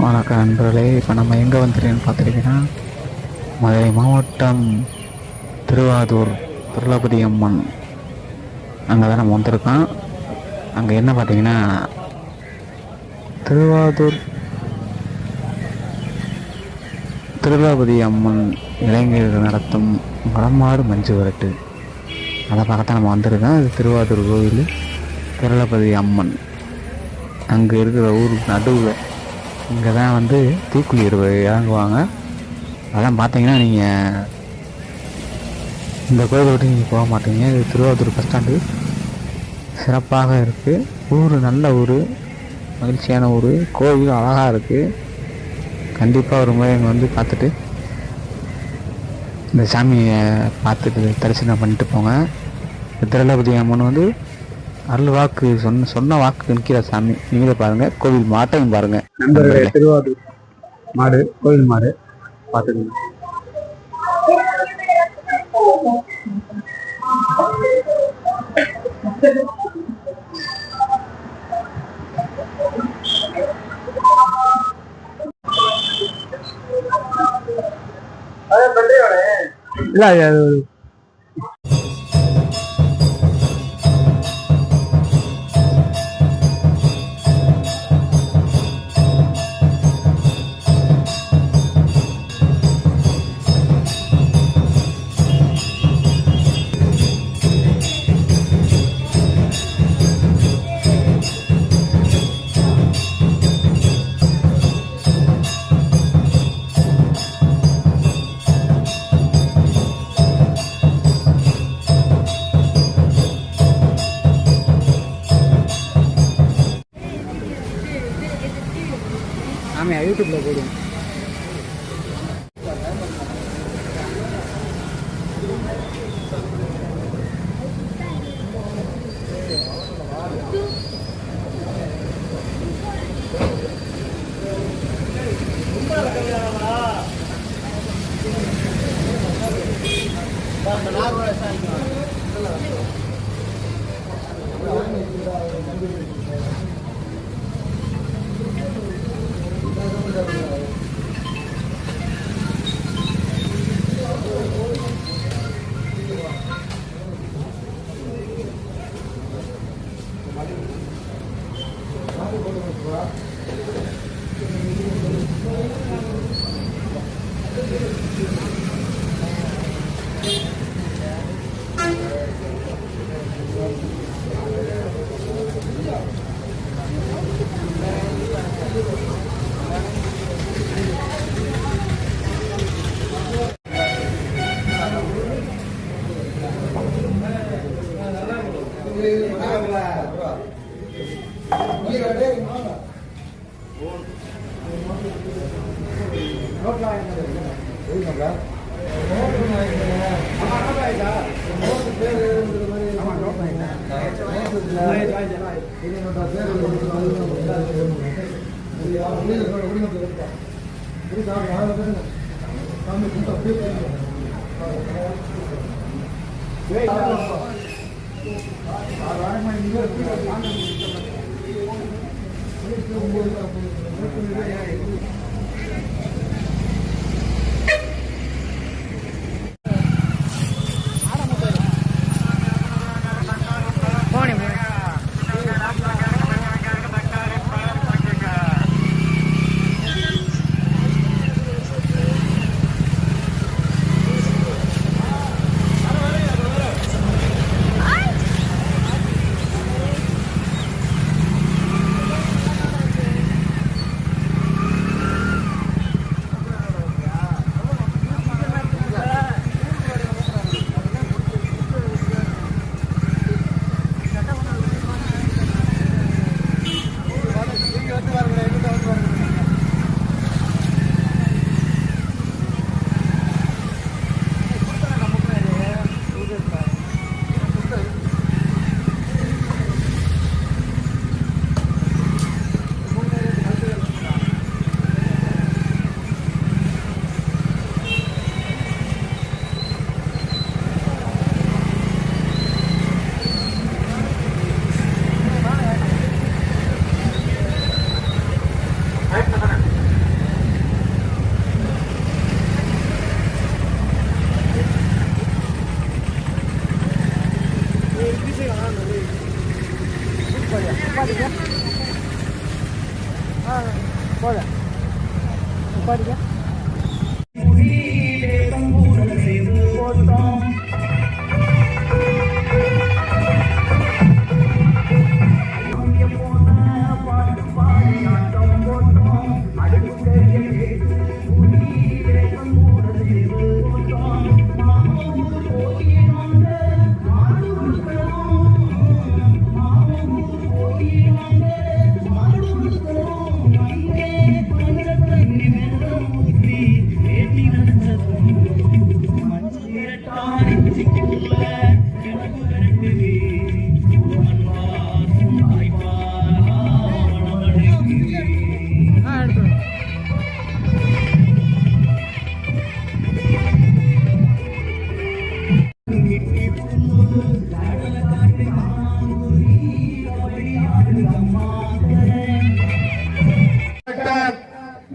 வணக்கம் நண்பர்களே. இப்போ நம்ம எங்கே வந்துருக்கேன்னு பார்த்துட்டிங்கன்னா, மதுரை மாவட்டம் திருவாதூர் திருளபதி அம்மன் அங்கே தான் நம்ம வந்திருக்கோம். அங்கே என்ன பார்த்தீங்கன்னா, திருவாதூர் திருளபதி அம்மன் இளைஞர்கள் நடத்தும் வடமாறு மஞ்சு விரட்டு அதை பார்க்கத்தான் நம்ம வந்திருக்கோம். இது திருவாதூர் கோவில் திருளபதி அம்மன். அங்கே இருக்கிற ஊருக்கு நடுவில் இங்கே தான் வந்து தீக்குளிர் இறங்குவாங்க. அதெல்லாம் பார்த்தீங்கன்னா நீங்கள் இந்த கோயிலை விட்டு நீங்கள் போக மாட்டீங்க. இது திருவாரூர் பஸ் ஸ்டாண்டு சிறப்பாக இருக்குது. ஊர் நல்ல ஊர், மகிழ்ச்சியான ஊர், கோவில் அழகாக இருக்குது. கண்டிப்பாக ஒரு முறை இங்கே வந்து பார்த்துட்டு இந்த சாமியை பார்த்துட்டு தரிசனம் பண்ணிட்டு போங்க. திருளபதி அம்மன் வந்து அருள் வாக்கு சொன்ன வாக்கு நிற்கிற சாமி. நீங்களே பாருங்க, கோவில் மாட்டையும் பாருங்க. நண்பர்களே, திருவாரூர் மாடு, கோவில் மாடு பார்த்துக்கோங்க. இல்ல அது ஆமாம், யூடியூப்பில் போடுவோம்.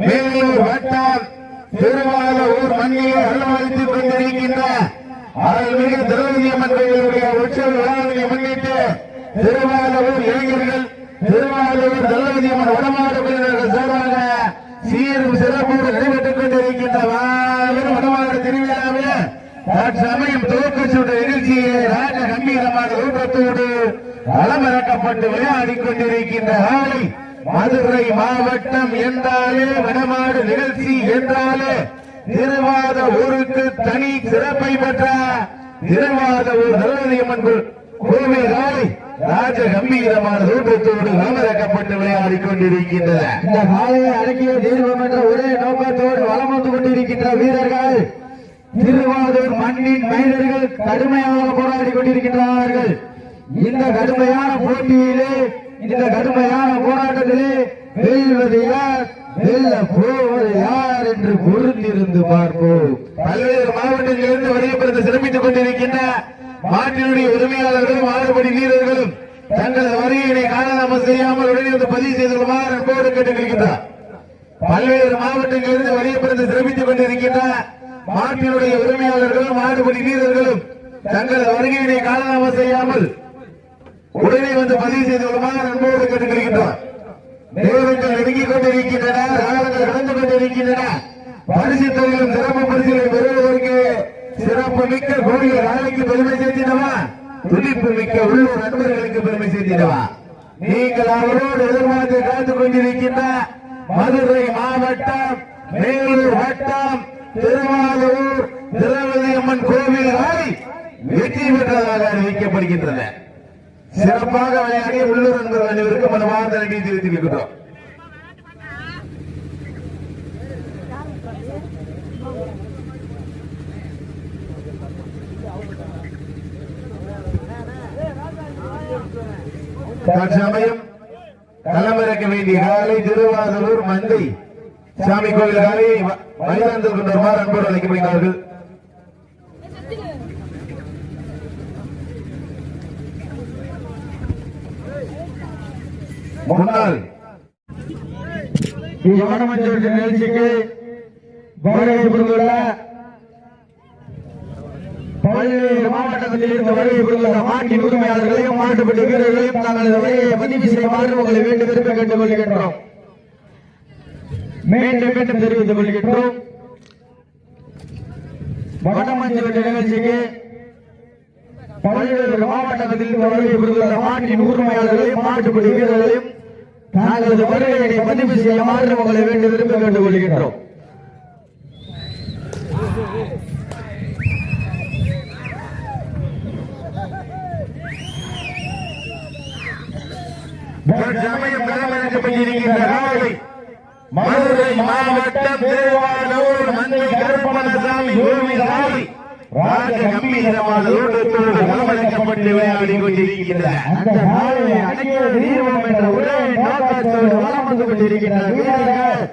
மேலூர் வட்டம் திருவாரூர் மண்ணிலே அலுவலித்துக் கொண்டிருக்கின்ற அருள்மிகு திரௌபதி அம்மன் கோயிலுடைய உற்சவ விழாவினை முன்னிட்டு திருவாரூர் இளைஞர்கள் திருவாரூர் திரௌபதி அம்மன் வடமாடு குழுவினர்கள் சார்பாக சீரும் சிறப்போடு நடைபெற்றுக் கொண்டிருக்கின்ற வடமாடு திருவிழாவில் தற்சமயம் துவக்கச் சுற்று நிகழ்ச்சியை ராஜ கம்பீரமான ஊக்கத்தோடு களமிறக்கப்பட்டு விளையாடிக் கொண்டிருக்கின்ற ஆலை மதுரை மாவட்டம் என்றாலே வடமாடு நிகழ்ச்சி என்றாலே திருவாரூருக்கு தனி சிறப்பை பெற்ற திருவாரூர் திரௌபதி அம்மன் கோவில் ஆலை ராஜ கம்பீரமான ஊக்கத்தோடு களமிறக்கப்பட்டு விளையாடிக் கொண்டிருக்கின்றன. இந்த காலையை அடக்கிய தீர்வம் என்ற ஒரே நோக்கத்தோடு வலம் வந்து கொண்டிருக்கின்ற வீரர்கள் திருவாரூர் மண்ணின் மைனர்கள் கடுமையாக போராடி கொண்டிருக்கின்றார்கள். இந்த கடுமையான போட்டியிலே இந்த கடுமையான போராட்டத்திலே வெல்வது யார் வெல்ல போவது யார் என்று பொறுத்திருந்து பார்ப்போம். பல்வேறு மாவட்டங்களிலிருந்து வருகைப்பெற்று சிறப்பித்துக் கொண்டிருக்கின்ற மாட்டினுடைய உரிமையாளர்களும் மாறுபடி வீரர்களும் தங்களது வருகையினை காணாமல் செய்யாமல் உடனே வந்து பதிவு செய்து கொள்ளுமாறு அன்போடு கேட்டுக்கொள்கின்றார். பல்வேறு மாவட்டங்களிலிருந்து வருகைப்பெற்று சிறப்பித்துக் கொண்டிருக்கின்ற மாட்டினுடைய உரிமையாளர்களும் மாறுபடி வீரர்களும் தங்களது வருகையினை காணாமல் செய்யாமல் உடனே வந்து பதிவு செய்து கொள்ளுமாறு அன்போடு கேட்டுக்கொள்கின்றோம். நேரங்கள் நெருங்கிக் கொண்டிருக்கின்றன, காலங்கள் கடந்து கொண்டிருக்கின்றன. பரிசு தொகையும் சிறப்பு பரிசுகளை பெறுவதற்கு சிறப்பு மிக்க கோடிகள் நாளைக்கு பெருமை சேர்த்தினவா, துடிப்பு மிக்க உள்ளூர் நண்பர்களுக்கு பெருமை சேர்த்தினவா. நீங்கள் அவரோடு எதிர்பார்த்து காத்துக் கொண்டிருக்கின்ற மதுரை மாவட்டம் மேலூர் வட்டம் திருவாரூர் திரௌபதி அம்மன் கோவில் வெற்றி பெற்றதாக அறிவிக்கப்படுகின்றன. சிறப்பாக விளையாடிய உள்ளூர் நண்பர்கள் அனைவருக்கும் மனமார்ந்த நன்றியை தெரிவித்திருக்கிறோம். தற்சமயம் களமிறக்க வேண்டிய காலை திருவாரூர் மந்தை சாமி கோவில் காலையை மைதானத்தில் கொண்டு வருமாறு அன்போடு அழைக்கப்படுகிறார்கள். முன்னாள் நிகழ்ச்சிக்கு வருகை புரிந்துள்ள பல்வேறு மாவட்டத்தில் இருந்து வருகை புரிந்துள்ள மாட்டின் உரிமையாளர்களையும் மாட்டுப்பட்டி வீரர்களையும் தங்களது வரையை பதிவு செய்யுமாறு உங்களை மீண்டும் விரும்ப கேட்டுக் கொள்கின்றோம். மீண்டும் மீண்டும் தெரிவித்துக் கொள்கின்றோம். வடமஞ்சள் நிகழ்ச்சிக்கு பல்வேறு மாவட்டத்தில் வருகை புரிந்துள்ள மாட்டின் உரிமையாளர்களையும் மாட்டுப்படி வீரர்களையும் தங்களது வருகையை பதிவு செய்யுமாறு உங்களை வேண்டி விரும்ப கேட்டுக் கொள்கின்றோம். சமயம் களமிறக்கப்பட்டிருக்கின்ற காலை மதுரை மாவட்டம் திருவாரூர் மந்தை கருப்பணசாமி கோவில் ஆலை ராஜ கம்பீரமான ஊட்டத்தோடு களமிறக்கப்பட்டு விளையாடி கொண்டிருக்கின்ற அந்த காலையை அடக்கிய தீர்வம் என்ற ஒரே நோக்கத்தோடு வலம் வந்து கொண்டிருக்கின்ற வீரர்கள்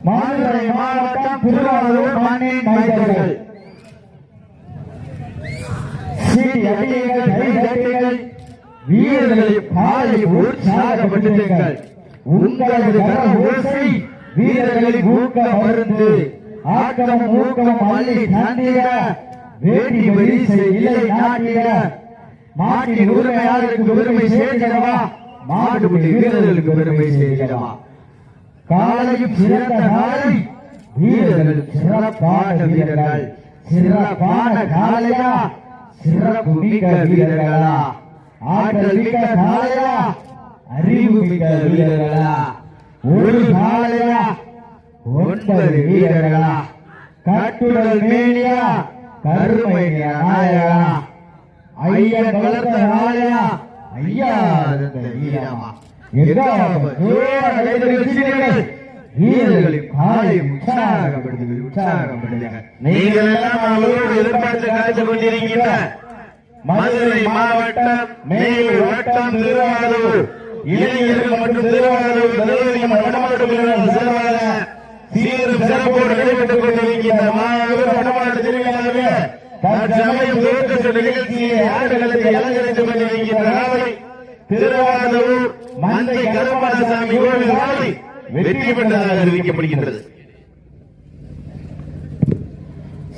மதுரை மாவட்டம் திருவாரூர் மண்ணின் மைந்தர்கள். வீரர்களை பாலை உற்சாகப்படுத்துங்கள். உங்களது கர ஓசை வீரர்களின் ஊக்க மருந்து ஆக்கம் ஊக்கம் அள்ளி தாண்டிட வேண்டி வரிசை இலை நாட்டிட மாட்டின் உரிமையாளருக்கு பெருமை சேர்க்கிறவா, மாடுபடி வீரர்களுக்கு பெருமை சேர்க்கிறவா. காலையும் சிறந்த காலை, வீரர்கள் சிறப்பான வீரர்கள். சிறப்பான காலையா, சிறப்பு மிக்க வீரர்களா, ஆற்றல் மிக்க காலையா, அறிவு மிக்க வீரர்களா, ஒரு காலையா 9 வீரர்களா, கட்டுடல் மேனியா, கருமை நாயகா, ஐயன் வளர்த்த காலையா, ஐயா இருந்த வீரமா. வீரர்களின் காலை உற்சாகப்படுத்துங்கள். நீங்கள் எல்லாம் அவரோடு எதிர்பார்த்து காத்துக் கொண்டிருக்கின்ற மதுரை மாவட்டம் மேலூர் வட்டம் திருவாரூர் இளைஞர்கள் மற்றும் திருவாரூர் தலைவரின் வடமாட்டு வீரர்கள் சிறப்பாக சீரும் சிறப்போடு நடைபெற்றுக் கொண்டிருக்கின்ற மாபெரும் வடமாட்டு திருவிழாவிலே தற்சமயம் துவக்க நிகழ்ச்சியை ஆடுகளத்தை அலங்கரித்துக் கொண்டிருக்கின்ற நாளை திருவாரூர் மந்தை கருப்பணசாமி கோவில் நாளை வெற்றி பெற்றதாக அறிவிக்கப்படுகின்றது.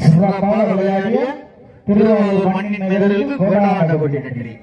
சிறப்பாக விளையாடிய திருவாரூர் மண்ணின் வீரர்களுக்கு கொண்டாடப்பட்ட நன்றி.